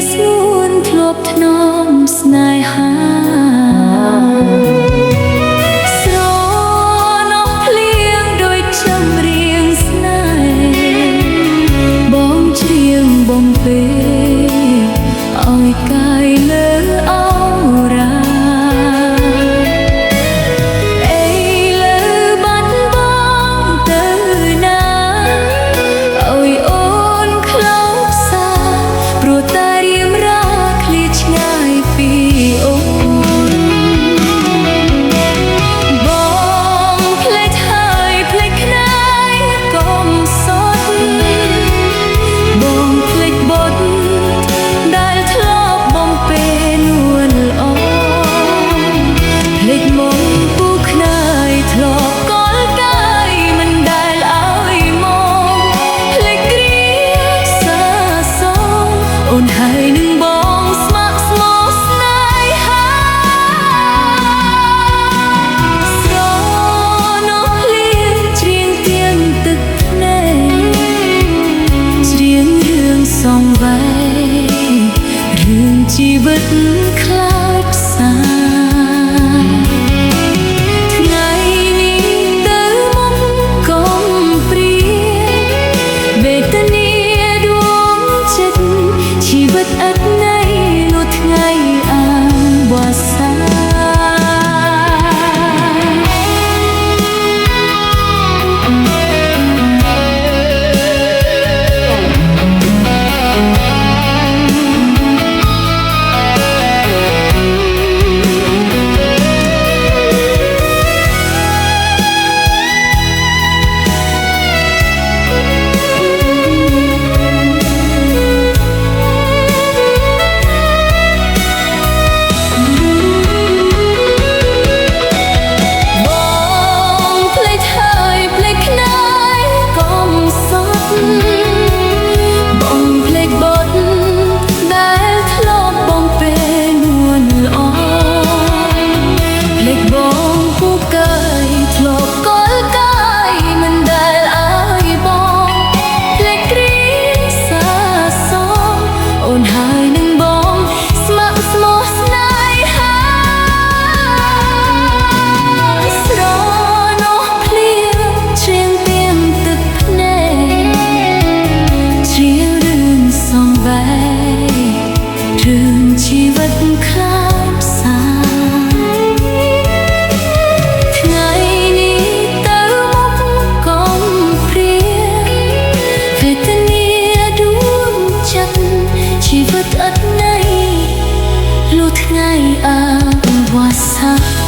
ស្នួនធ្លាប់ថ្នមស្នេហាស្រណោះភ្លៀងដូចចម្រៀងស្នេហ៍បងច្រៀងបំពេឲ្យកាយលើអរ៉ាអីលើបាត់បងទៅណាឲ្យអូនខ្លោចសាព្រោះតែរៀមរាឃ្លាតឆ្ងាយពីអូនបងភ្លេចហើយភ្លេចក្ដីកុំសត់បងភ្លេចបុត្រដែលធ្លាប់បំពេនួនល្អភ្លេចមុំពូខ្នើយធ្លាប់កលកាយមិនដែលឲ្យមកភ្លេចគ្រាសាសមអូនហើយនឹងបងស្ម័គ្រស្មោះស្នេហាស្រណោះភ្លៀងច្រៀងទៀងទឹកភ្នែកច្រៀងរឿងសង្វេគរឿងជីវិតខ្លោចផ្សាថ្ងៃនេះទៅមុខកុំព្រាវេទនាដួងចិត្តជីវិតឥតន័យលុះថ្ងៃអានវ៉ាសាអូនហើយនឹងបងស្ម័គ្រស្មោះស្នេហាស្រណោះភ្លៀងច្រៀងទៀងទឹកភ្នែកច្រៀងរឿងសង្វេគរឿងជីវិតខ្លោចផ្សាថ្ងៃនេះទៅមុខកុំព្រាវេទនាដួងចិត្តជីវិតឥតន័យលុះថ្ងៃអាវ៉ាសា